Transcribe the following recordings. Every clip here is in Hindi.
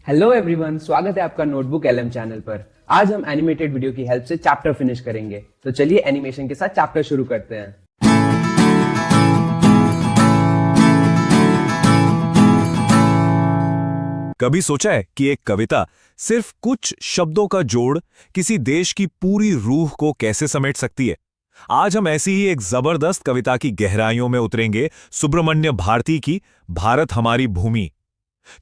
हेलो एवरीवन, स्वागत है आपका नोटबुक एलएम चैनल पर। आज हम एनिमेटेड वीडियो की हेल्प से चैप्टर फिनिश करेंगे। तो चलिए एनिमेशन के साथ चैप्टर शुरू करते हैं। कभी सोचा है कि एक कविता सिर्फ कुछ शब्दों का जोड़ किसी देश की पूरी रूह को कैसे समेट सकती है? आज हम ऐसी ही एक जबरदस्त कविता की गहराइयों में उतरेंगे, सुब्रमण्य भारती की भारत हमारी भूमि।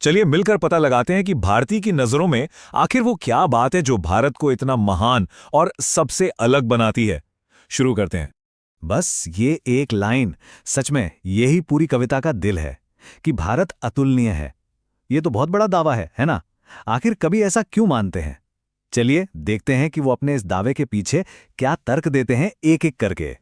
चलिए मिलकर पता लगाते हैं कि भारती की नजरों में आखिर वो क्या बात है जो भारत को इतना महान और सबसे अलग बनाती है। शुरू करते हैं। बस ये एक लाइन सच में यही पूरी कविता का दिल है कि भारत अतुलनीय है। ये तो बहुत बड़ा दावा है ना? आखिर कवि ऐसा क्यों मानते हैं? चलिए देखते हैं कि वो अपने इस दावे के पीछे क्या तर्क देते हैं एक एक करके।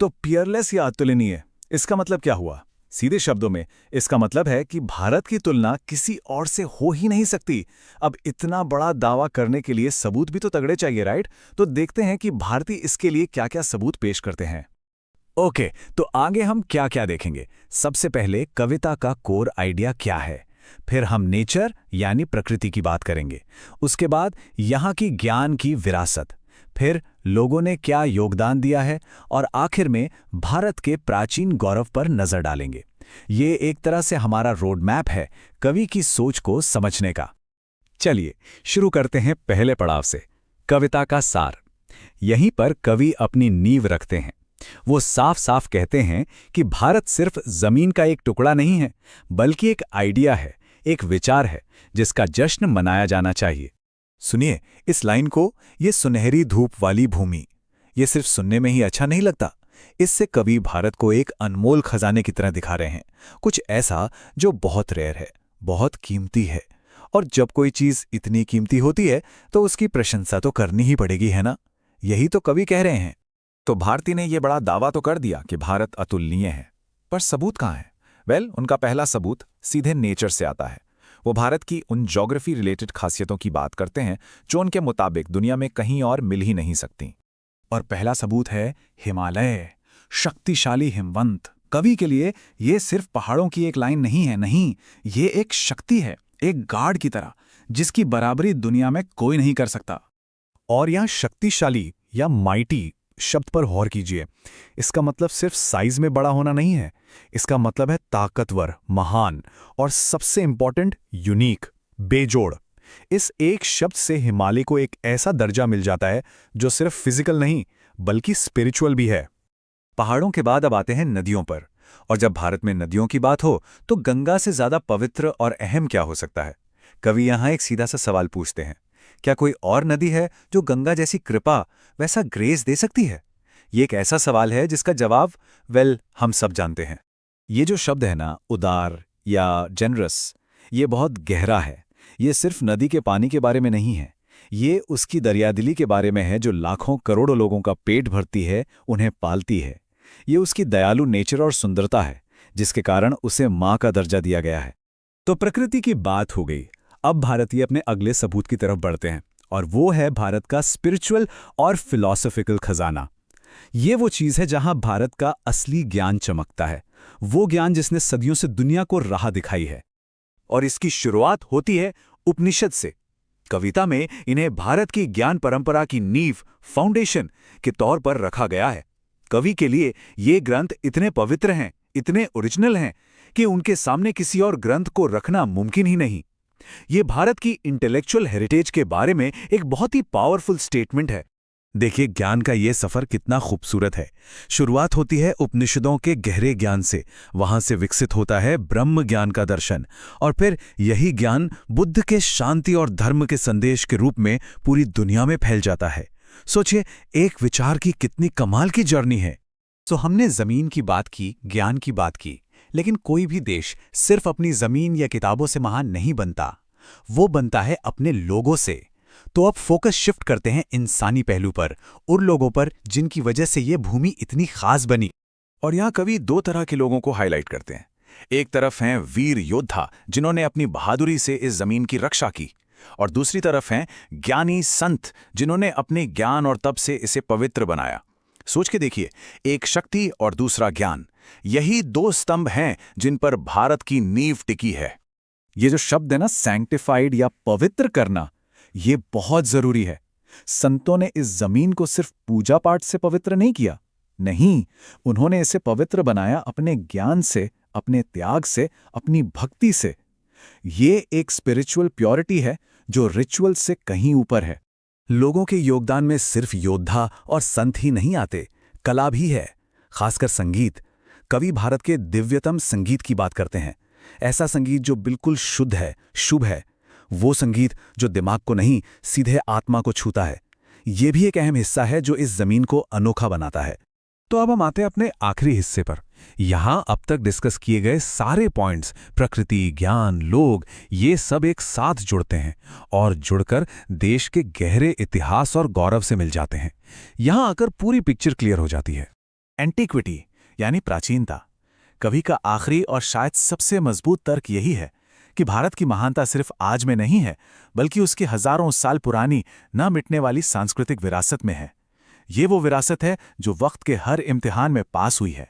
तो पियरलेस या अतुलनीय, इसका मतलब क्या हुआ? सीधे शब्दों में इसका मतलब है कि भारत की तुलना किसी और से हो ही नहीं सकती। अब इतना बड़ा दावा करने के लिए सबूत भी तो तगड़े चाहिए, राइट? तो देखते हैं कि भारती इसके लिए क्या क्या सबूत पेश करते हैं। ओके, तो आगे हम क्या क्या देखेंगे। सबसे पहले कविता का कोर आइडिया क्या है, फिर हम नेचर यानी प्रकृति की बात करेंगे, उसके बाद यहाँ की ज्ञान की विरासत, फिर लोगों ने क्या योगदान दिया है, और आखिर में भारत के प्राचीन गौरव पर नजर डालेंगे। ये एक तरह से हमारा रोड मैप है कवि की सोच को समझने का। चलिए शुरू करते हैं पहले पड़ाव से, कविता का सार। यहीं पर कवि अपनी नींव रखते हैं। वो साफ साफ कहते हैं कि भारत सिर्फ जमीन का एक टुकड़ा नहीं है, बल्कि एक आइडिया है, एक विचार है जिसका जश्न मनाया जाना चाहिए। सुनिए इस लाइन को, ये सुनहरी धूप वाली भूमि। ये सिर्फ सुनने में ही अच्छा नहीं लगता, इससे कवि भारत को एक अनमोल खजाने की तरह दिखा रहे हैं, कुछ ऐसा जो बहुत रेयर है, बहुत कीमती है। और जब कोई चीज इतनी कीमती होती है तो उसकी प्रशंसा तो करनी ही पड़ेगी, है ना? यही तो कवि कह रहे हैं। तो भारती ने यह बड़ा दावा तो कर दिया कि भारत अतुलनीय है, पर सबूत कहाँ है? उनका पहला सबूत सीधे नेचर से आता है। वो भारत की उन ज्योग्राफी रिलेटेड खासियतों की बात करते हैं जो उनके मुताबिक दुनिया में कहीं और मिल ही नहीं सकती। और पहला सबूत है हिमालय, शक्तिशाली हिमवंत। कवि के लिए ये सिर्फ पहाड़ों की एक लाइन नहीं है, नहीं, ये एक शक्ति है, एक गार्ड की तरह, जिसकी बराबरी दुनिया में कोई नहीं कर सकता। और यहां शक्तिशाली या माइटी शब्द पर गौर कीजिए। इसका मतलब सिर्फ साइज में बड़ा होना नहीं है, इसका मतलब है ताकतवर, महान और सबसे इंपॉर्टेंट यूनिक, बेजोड़। इस एक शब्द से हिमालय को एक ऐसा दर्जा मिल जाता है जो सिर्फ फिजिकल नहीं बल्कि स्पिरिचुअल भी है। पहाड़ों के बाद अब आते हैं नदियों पर, और जब भारत में नदियों की बात हो तो गंगा से ज्यादा पवित्र और अहम क्या हो सकता है? कवि यहां एक सीधा सा सवाल पूछते हैं, क्या कोई और नदी है जो गंगा जैसी कृपा, वैसा ग्रेस दे सकती है? ये एक ऐसा सवाल है जिसका जवाब हम सब जानते हैं। ये जो शब्द है ना, उदार या जेनरस, ये बहुत गहरा है। ये सिर्फ नदी के पानी के बारे में नहीं है, ये उसकी दरियादिली के बारे में है जो लाखों करोड़ों लोगों का पेट भरती है, उन्हें पालती है। ये उसकी दयालु नेचर और सुंदरता है जिसके कारण उसे माँ का दर्जा दिया गया है। तो प्रकृति की बात हो गई, अब भारतीय अपने अगले सबूत की तरफ बढ़ते हैं, और वो है भारत का स्पिरिचुअल और फिलॉसफिकल खजाना। ये वो चीज है जहां भारत का असली ज्ञान चमकता है, वो ज्ञान जिसने सदियों से दुनिया को राह दिखाई है। और इसकी शुरुआत होती है उपनिषद से। कविता में इन्हें भारत की ज्ञान परंपरा की नींव, फाउंडेशन के तौर पर रखा गया है। कवि के लिए ये ग्रंथ इतने पवित्र हैं, इतने ओरिजिनल हैं कि उनके सामने किसी और ग्रंथ को रखना मुमकिन ही नहीं। ये भारत की इंटेलेक्चुअल हेरिटेज के बारे में एक बहुत ही पावरफुल स्टेटमेंट है। देखिए ज्ञान का ये सफर कितना खूबसूरत है। शुरुआत होती है उपनिषदों के गहरे ज्ञान से, वहां से विकसित होता है ब्रह्म ज्ञान का दर्शन, और फिर यही ज्ञान बुद्ध के शांति और धर्म के संदेश के रूप में पूरी दुनिया में फैल जाता है। सोचिए एक विचार की कितनी कमाल की जर्नी है। तो हमने जमीन की बात की, ज्ञान की बात की, लेकिन कोई भी देश सिर्फ अपनी जमीन या किताबों से महान नहीं बनता, वो बनता है अपने लोगों से। तो अब फोकस शिफ्ट करते हैं इंसानी पहलू पर, उन लोगों पर जिनकी वजह से ये भूमि इतनी खास बनी। और यहाँ कवि दो तरह के लोगों को हाईलाइट करते हैं। एक तरफ हैं वीर योद्धा जिन्होंने अपनी बहादुरी से इस जमीन की रक्षा की, और दूसरी तरफ हैं ज्ञानी संत जिन्होंने अपने ज्ञान और तप से इसे पवित्र बनाया। सोच के देखिए, एक शक्ति और दूसरा ज्ञान, यही दो स्तंभ हैं जिन पर भारत की नींव टिकी है। ये जो शब्द है ना, सैंक्टिफाइड या पवित्र करना, ये बहुत जरूरी है। संतों ने इस जमीन को सिर्फ पूजा पाठ से पवित्र नहीं किया, नहीं, उन्होंने इसे पवित्र बनाया अपने ज्ञान से, अपने त्याग से, अपनी भक्ति से। ये एक स्पिरिचुअल प्योरिटी है जो रिचुअल से कहीं ऊपर है। लोगों के योगदान में सिर्फ योद्धा और संत ही नहीं आते, कला भी है, खासकर संगीत। कवि भारत के दिव्यतम संगीत की बात करते हैं, ऐसा संगीत जो बिल्कुल शुद्ध है, शुभ है, वो संगीत जो दिमाग को नहीं सीधे आत्मा को छूता है। ये भी एक अहम हिस्सा है जो इस जमीन को अनोखा बनाता है। तो अब हम आते हैं अपने आखिरी हिस्से पर। यहां अब तक डिस्कस किए गए सारे पॉइंट्स, प्रकृति, ज्ञान, लोग, ये सब एक साथ जुड़ते हैं और जुड़कर देश के गहरे इतिहास और गौरव से मिल जाते हैं। यहां आकर पूरी पिक्चर क्लियर हो जाती है। एंटीक्विटी यानी प्राचीनता। कवि का आखिरी और शायद सबसे मजबूत तर्क यही है कि भारत की महानता सिर्फ आज में नहीं है, बल्कि उसकी हजारों साल पुरानी न मिटने वाली सांस्कृतिक विरासत में है। ये वो विरासत है जो वक्त के हर इम्तिहान में पास हुई है।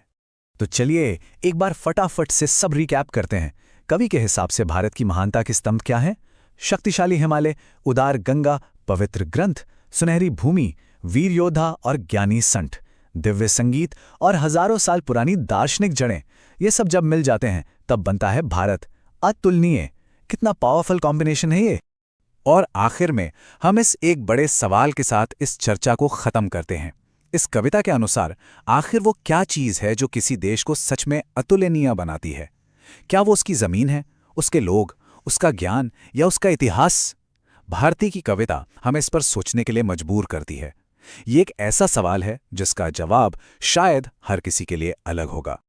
तो चलिए एक बार फटाफट से सब रिकैप करते हैं। कवि के हिसाब से भारत की महानता के स्तंभ क्या हैं? शक्तिशाली हिमालय, उदार गंगा, पवित्र ग्रंथ, सुनहरी भूमि, वीर योद्धा और ज्ञानी संत, दिव्य संगीत और हजारों साल पुरानी दार्शनिक जड़ें। ये सब जब मिल जाते हैं तब बनता है भारत। अतुलनीय, कितना पावरफुल कॉम्बिनेशन है ये। और आखिर में हम इस एक बड़े सवाल के साथ इस चर्चा को खत्म करते हैं। इस कविता के अनुसार आखिर वो क्या चीज है जो किसी देश को सच में अतुलनीय बनाती है? क्या वो उसकी जमीन है, उसके लोग, उसका ज्ञान या उसका इतिहास? भारती की कविता हमें इस पर सोचने के लिए मजबूर करती है। ये एक ऐसा सवाल है जिसका जवाब शायद हर किसी के लिए अलग होगा।